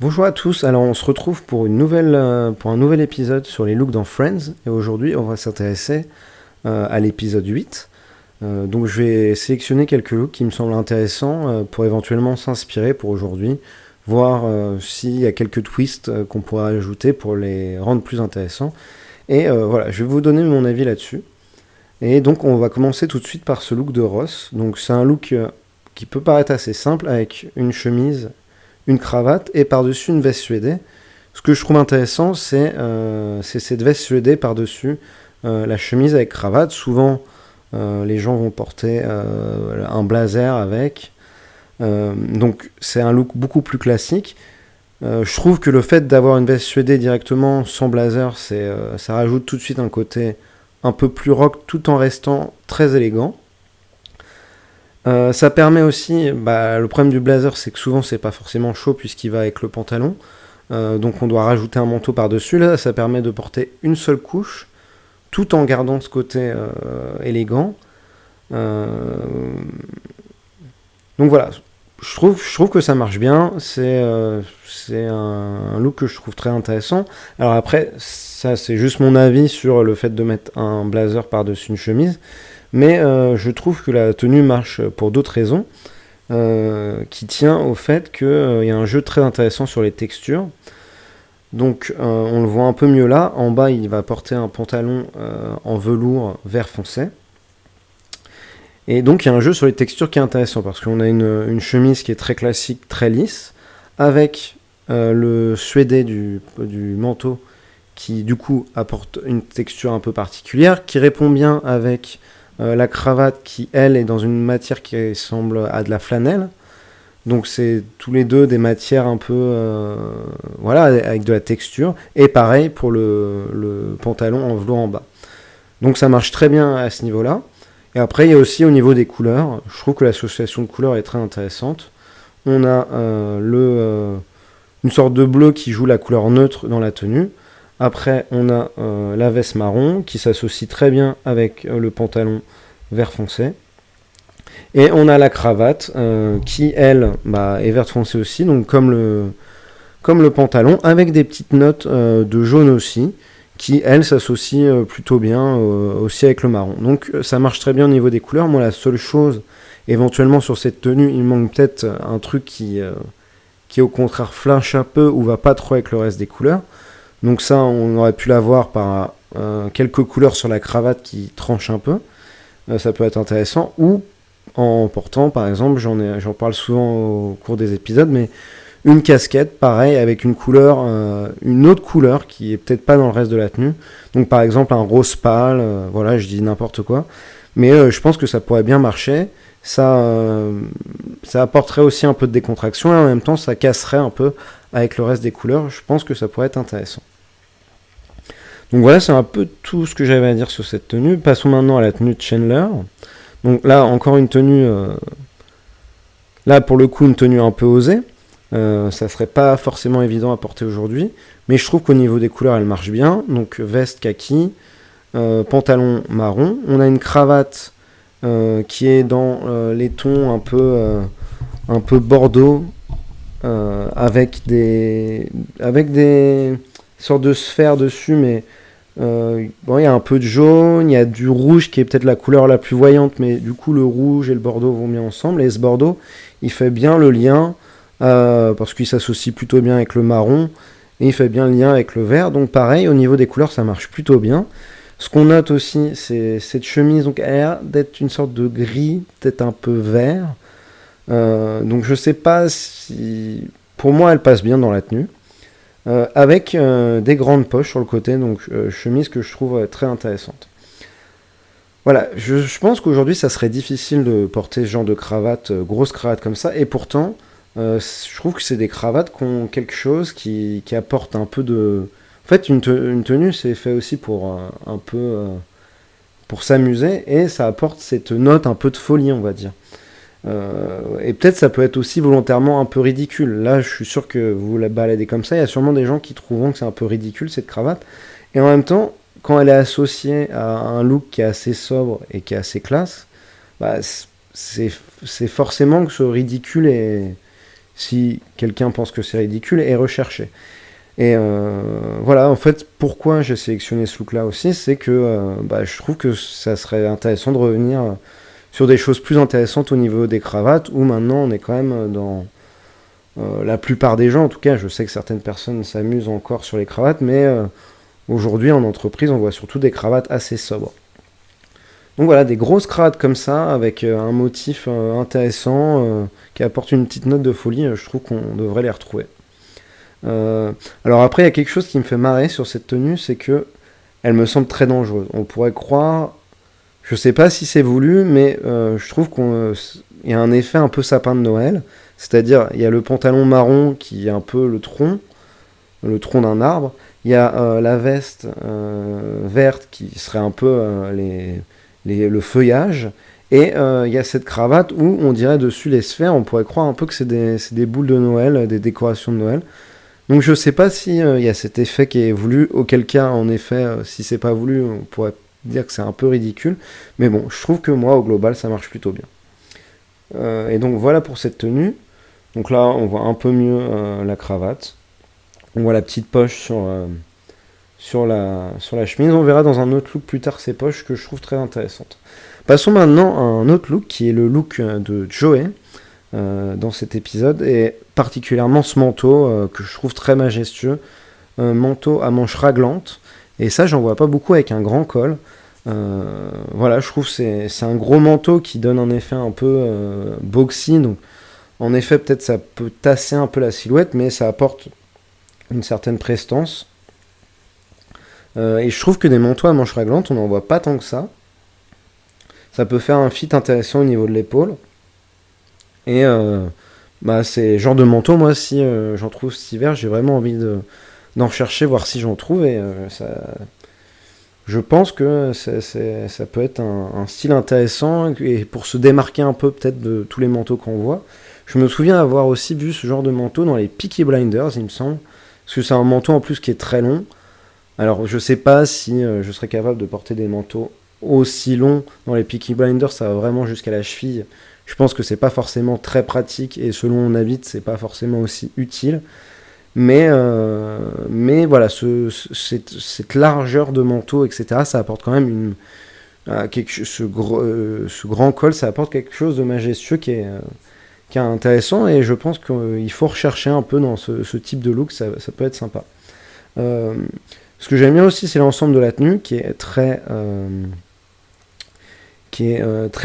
Bonjour à tous, alors on se retrouve pour pour un nouvel épisode sur les looks dans Friends, et aujourd'hui on va s'intéresser à l'épisode 8. Donc je vais sélectionner quelques looks qui me semblent intéressants pour éventuellement s'inspirer pour aujourd'hui, voir s'il y a quelques twists qu'on pourrait ajouter pour les rendre plus intéressants. Et voilà, je vais vous donner mon avis là-dessus. Et donc on va commencer tout de suite par ce look de Ross. Donc c'est un look qui peut paraître assez simple avec une chemise, une cravate et par-dessus une veste suédée. Ce que je trouve intéressant, c'est cette veste suédée par-dessus la chemise avec cravate. Souvent, les gens vont porter un blazer avec. Donc, c'est un look beaucoup plus classique. Je trouve que le fait d'avoir une veste suédée directement sans blazer, ça rajoute tout de suite un côté un peu plus rock tout en restant très élégant. Ça permet aussi, le problème du blazer, c'est que souvent c'est pas forcément chaud puisqu'il va avec le pantalon. Donc on doit rajouter un manteau par-dessus. Là, ça permet de porter une seule couche tout en gardant ce côté élégant. Donc voilà, je trouve que ça marche bien. C'est un look que je trouve très intéressant. Alors après, ça c'est juste mon avis sur le fait de mettre un blazer par-dessus une chemise. Mais je trouve que la tenue marche pour d'autres raisons, qui tient au fait qu'il y a un jeu très intéressant sur les textures. Donc on le voit un peu mieux là. En bas, il va porter un pantalon en velours vert foncé. Et donc il y a un jeu sur les textures qui est intéressant parce qu'on a une chemise qui est très classique, très lisse, avec le suédé du manteau qui du coup apporte une texture un peu particulière, qui répond bien avec la cravate qui, elle, est dans une matière qui ressemble à de la flanelle. Donc c'est tous les deux des matières un peu... voilà, avec de la texture. Et pareil pour le pantalon en velours en bas. Donc ça marche très bien à ce niveau-là. Et après, il y a aussi au niveau des couleurs. Je trouve que l'association de couleurs est très intéressante. On a une sorte de bleu qui joue la couleur neutre dans la tenue. Après, on a la veste marron qui s'associe très bien avec le pantalon vert foncé. Et on a la cravate qui, elle, est verte foncé aussi, donc comme le pantalon, avec des petites notes de jaune aussi, qui, elle, s'associe plutôt bien aussi avec le marron. Donc ça marche très bien au niveau des couleurs. Moi, la seule chose, éventuellement sur cette tenue, il manque peut-être un truc qui au contraire flash un peu ou va pas trop avec le reste des couleurs. Donc ça, on aurait pu l'avoir par quelques couleurs sur la cravate qui tranchent un peu. Ça peut être intéressant. Ou en portant, par exemple, j'en parle souvent au cours des épisodes, mais une casquette, pareil, avec une autre couleur qui est peut-être pas dans le reste de la tenue. Donc par exemple un rose pâle, voilà, je dis n'importe quoi. Mais je pense que ça pourrait bien marcher. Ça apporterait aussi un peu de décontraction et en même temps ça casserait un peu avec le reste des couleurs. Je pense que ça pourrait être intéressant. Donc voilà, c'est un peu tout ce que j'avais à dire sur cette tenue. Passons maintenant à la tenue de Chandler. Donc là, encore une tenue... là, pour le coup, une tenue un peu osée. Ça serait pas forcément évident à porter aujourd'hui. Mais je trouve qu'au niveau des couleurs, elle marche bien. Donc veste kaki, pantalon marron. On a une cravate qui est dans les tons un peu bordeaux, avec des sortes de sphères dessus, mais il y a un peu de jaune, il y a du rouge qui est peut-être la couleur la plus voyante, mais du coup le rouge et le bordeaux vont bien ensemble. Et ce bordeaux, il fait bien le lien, parce qu'il s'associe plutôt bien avec le marron, et il fait bien le lien avec le vert. Donc pareil, au niveau des couleurs, ça marche plutôt bien. Ce qu'on note aussi, c'est cette chemise, donc elle a l'air d'être une sorte de gris, peut-être un peu vert. Donc je sais pas si... Pour moi, elle passe bien dans la tenue. Avec des grandes poches sur le côté, donc chemise que je trouve très intéressante. Voilà, je pense qu'aujourd'hui ça serait difficile de porter ce genre de cravate, grosse cravate comme ça, et pourtant je trouve que c'est des cravates qui ont quelque chose qui apporte un peu de... En fait, une tenue c'est fait aussi pour un peu pour s'amuser, et ça apporte cette note un peu de folie, on va dire. Et peut-être ça peut être aussi volontairement un peu ridicule. Là, je suis sûr que vous la baladez comme ça, il y a sûrement des gens qui trouveront que c'est un peu ridicule cette cravate. Et en même temps, quand elle est associée à un look qui est assez sobre et qui est assez classe, c'est forcément que ce ridicule si quelqu'un pense que c'est ridicule, est recherché. Et voilà, en fait, pourquoi j'ai sélectionné ce look-là aussi, c'est que je trouve que ça serait intéressant de revenir sur des choses plus intéressantes au niveau des cravates, où maintenant on est quand même dans... la plupart des gens, en tout cas, je sais que certaines personnes s'amusent encore sur les cravates, mais aujourd'hui en entreprise, on voit surtout des cravates assez sobres. Donc voilà, des grosses cravates comme ça, avec un motif intéressant, qui apporte une petite note de folie, je trouve qu'on devrait les retrouver. Alors après, il y a quelque chose qui me fait marrer sur cette tenue, c'est que elle me semble très dangereuse. On pourrait croire, je sais pas si c'est voulu, mais je trouve qu'il y a un effet un peu sapin de Noël. C'est-à-dire, il y a le pantalon marron qui est un peu le tronc d'un arbre. Il y a la veste verte qui serait un peu le feuillage. Et il y a cette cravate où on dirait dessus les sphères, on pourrait croire un peu que c'est des boules de Noël, des décorations de Noël. Donc je sais pas si il y a cet effet qui est voulu, auquel cas en effet si c'est pas voulu on pourrait dire que c'est un peu ridicule, mais bon je trouve que moi au global ça marche plutôt bien. Et donc voilà pour cette tenue. Donc là on voit un peu mieux la cravate, on voit la petite poche sur la chemise, on verra dans un autre look plus tard ces poches que je trouve très intéressantes. Passons maintenant à un autre look qui est le look de Joey. Dans cet épisode, et particulièrement ce manteau que je trouve très majestueux, manteau à manches raglantes, et ça j'en vois pas beaucoup avec un grand col. Voilà, je trouve que c'est un gros manteau qui donne un effet un peu boxy, donc en effet peut-être ça peut tasser un peu la silhouette, mais ça apporte une certaine prestance. Et je trouve que des manteaux à manches raglantes on n'en voit pas tant que ça. Ça peut faire un fit intéressant au niveau de l'épaule. Et c'est le genre de manteau, moi, si j'en trouve cet hiver, j'ai vraiment envie d'en rechercher, voir si j'en trouve. Et je pense que ça peut être un style intéressant. Et pour se démarquer un peu peut-être de tous les manteaux qu'on voit. Je me souviens avoir aussi vu ce genre de manteau dans les Peaky Blinders, il me semble. Parce que c'est un manteau en plus qui est très long. Alors je sais pas si je serais capable de porter des manteaux aussi longs dans les Peaky Blinders, ça va vraiment jusqu'à la cheville. Je pense que c'est pas forcément très pratique et selon où on habite, c'est pas forcément aussi utile. Mais voilà, cette largeur de manteau, etc., ça apporte quand même ce grand col, ça apporte quelque chose de majestueux qui est intéressant et je pense qu'il faut rechercher un peu dans ce type de look, ça peut être sympa. Ce que j'aime bien aussi, c'est l'ensemble de la tenue qui est très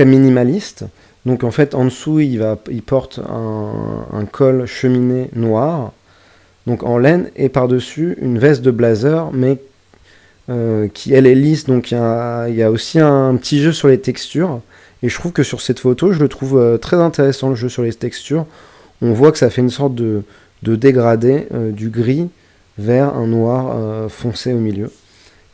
minimaliste. Donc en fait en dessous il porte un col cheminé noir, donc en laine, et par-dessus une veste de blazer, mais qui elle est lisse, donc il y a aussi un petit jeu sur les textures, et je trouve que sur cette photo je le trouve très intéressant le jeu sur les textures. On voit que ça fait une sorte de dégradé du gris vers un noir foncé au milieu.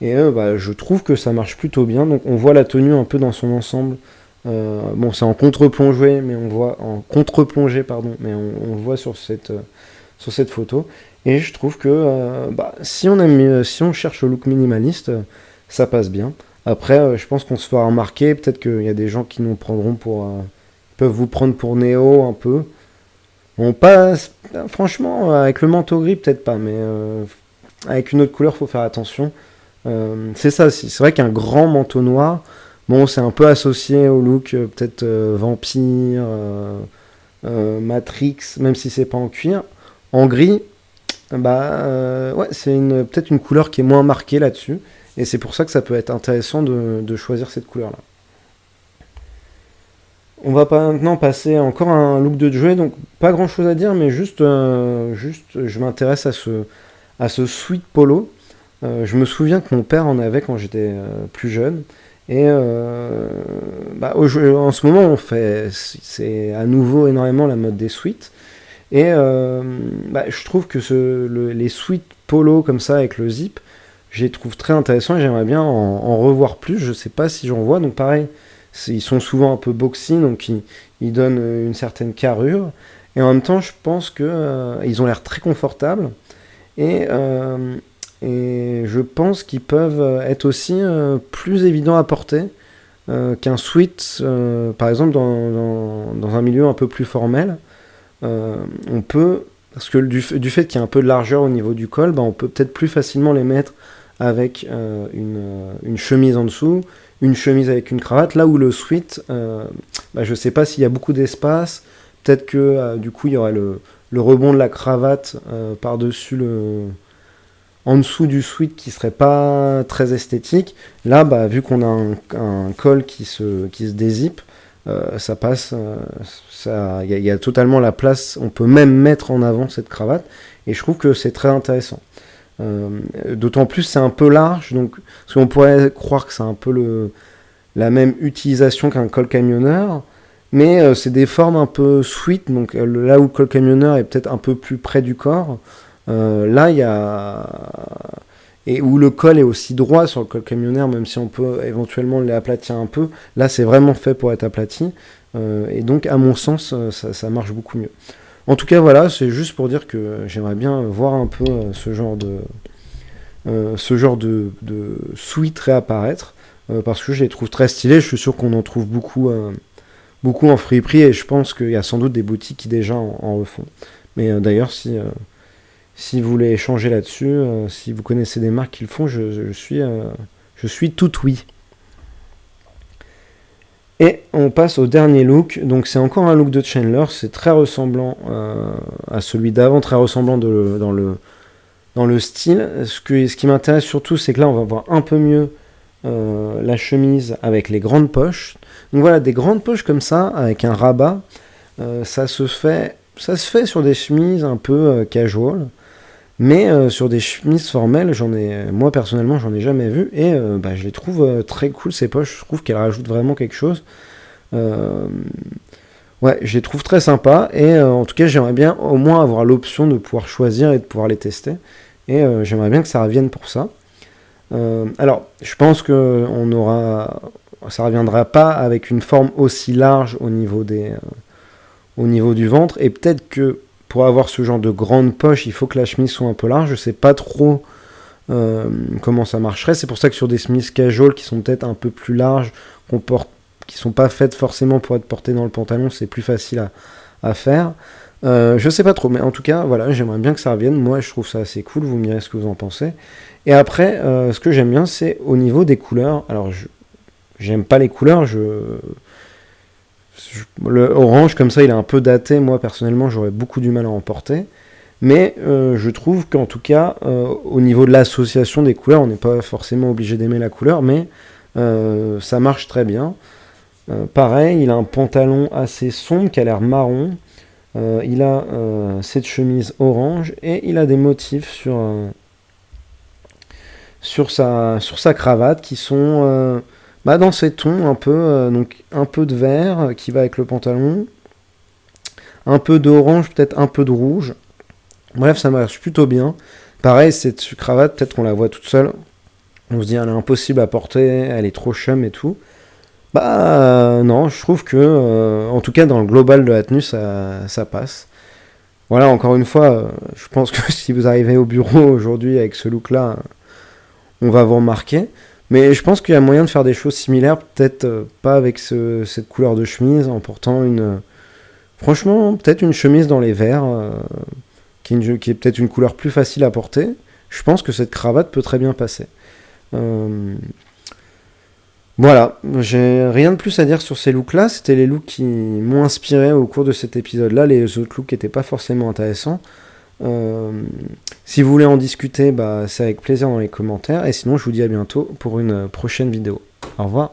Et je trouve que ça marche plutôt bien, donc on voit la tenue un peu dans son ensemble. C'est en contre-plongée, mais on voit mais on le voit sur cette photo. Et je trouve que si on cherche le look minimaliste, ça passe bien. Après, je pense qu'on se fera remarquer. Peut-être qu'il y a des gens qui nous prendront peuvent vous prendre pour Néo un peu. On passe, franchement, avec le manteau gris, peut-être pas, mais avec une autre couleur, faut faire attention. C'est ça aussi. C'est vrai qu'un grand manteau noir. Bon, c'est un peu associé au look peut-être vampire, Matrix, même si c'est pas en cuir. En gris, c'est peut-être une couleur qui est moins marquée là-dessus. Et c'est pour ça que ça peut être intéressant de choisir cette couleur-là. On va maintenant passer encore à un look de Joey, donc pas grand-chose à dire, mais juste je m'intéresse à ce sweat polo. Je me souviens que mon père en avait quand j'étais plus jeune. Et en ce moment, c'est à nouveau énormément la mode des sweats. Et je trouve que les sweats polo comme ça avec le zip, je les trouve très intéressants et j'aimerais bien en revoir plus. Je sais pas si j'en vois. Donc pareil, ils sont souvent un peu boxy, donc ils donnent une certaine carrure. Et en même temps, je pense qu'ils ont l'air très confortables. Et je pense qu'ils peuvent être aussi plus évidents à porter qu'un sweat, par exemple dans un milieu un peu plus formel. on peut, parce que du fait qu'il y a un peu de largeur au niveau du col, on peut peut-être plus facilement les mettre avec une chemise en dessous, une chemise avec une cravate, là où le sweat, je sais pas s'il y a beaucoup d'espace, peut-être que du coup il y aurait le rebond de la cravate par-dessus en dessous du sweat qui serait pas très esthétique. Là, vu qu'on a un col qui se dézippe, ça passe, il y a totalement la place, on peut même mettre en avant cette cravate, et je trouve que c'est très intéressant. D'autant plus c'est un peu large, donc, parce qu'on pourrait croire que c'est un peu la même utilisation qu'un col camionneur, mais c'est des formes un peu sweat, donc là où le col camionneur est peut-être un peu plus près du corps, là il y a... Et où le col est aussi droit sur le col camionneur, même si on peut éventuellement l'aplatir un peu, là c'est vraiment fait pour être aplati, et donc à mon sens ça marche beaucoup mieux. En tout cas voilà, c'est juste pour dire que j'aimerais bien voir un peu ce genre de sweat réapparaître, parce que je les trouve très stylés. Je suis sûr qu'on en trouve beaucoup en friperie, et je pense qu'il y a sans doute des boutiques qui déjà en refont. Mais d'ailleurs, si vous voulez échanger là-dessus, si vous connaissez des marques qui le font, je suis tout oui. Et on passe au dernier look. Donc c'est encore un look de Chandler, c'est très ressemblant à celui d'avant, très ressemblant dans le style. Ce qui m'intéresse surtout, c'est que là on va voir un peu mieux la chemise avec les grandes poches. Donc voilà, des grandes poches comme ça, avec un rabat, ça se fait sur des chemises un peu casual. Mais sur des chemises formelles, moi personnellement, j'en ai jamais vu, et je les trouve très cool, ces poches. Je trouve qu'elles rajoutent vraiment quelque chose. Ouais, je les trouve très sympas, et en tout cas, j'aimerais bien au moins avoir l'option de pouvoir choisir et de pouvoir les tester. Et j'aimerais bien que ça revienne pour ça. Alors, je pense que ça reviendra pas avec une forme aussi large au niveau du ventre, et peut-être que pour avoir ce genre de grande poche, il faut que la chemise soit un peu large. Je sais pas trop comment ça marcherait. C'est pour ça que sur des chemises casual qui sont peut-être un peu plus larges, qui sont pas faites forcément pour être portées dans le pantalon, c'est plus facile à faire. Je sais pas trop, mais en tout cas, voilà, j'aimerais bien que ça revienne. Moi, je trouve ça assez cool. Vous me direz ce que vous en pensez. Et après, ce que j'aime bien, c'est au niveau des couleurs. Alors, j'aime pas les couleurs. Le orange, comme ça, il est un peu daté. Moi, personnellement, j'aurais beaucoup du mal à en porter. Mais je trouve qu'en tout cas, au niveau de l'association des couleurs, on n'est pas forcément obligé d'aimer la couleur, mais ça marche très bien. Pareil, il a un pantalon assez sombre qui a l'air marron. Il a cette chemise orange, et il a des motifs sur sa cravate qui sont... dans ces tons un peu, donc un peu de vert qui va avec le pantalon, un peu d'orange, peut-être un peu de rouge. Bref, ça marche plutôt bien. Pareil, cette cravate, peut-être qu'on la voit toute seule, on se dit elle est impossible à porter, elle est trop chum et tout. Non, je trouve que, en tout cas dans le global de la tenue, ça passe. Voilà, encore une fois, je pense que si vous arrivez au bureau aujourd'hui avec ce look-là, on va vous remarquer. Mais je pense qu'il y a moyen de faire des choses similaires, peut-être pas avec cette couleur de chemise, en portant franchement, peut-être une chemise dans les verts, qui est peut-être une couleur plus facile à porter. Je pense que cette cravate peut très bien passer. Voilà, j'ai rien de plus à dire sur ces looks-là. C'était les looks qui m'ont inspiré au cours de cet épisode-là. Les autres looks n'étaient pas forcément intéressants. Si vous voulez en discuter, c'est avec plaisir dans les commentaires. Et sinon, je vous dis à bientôt pour une prochaine vidéo. Au revoir.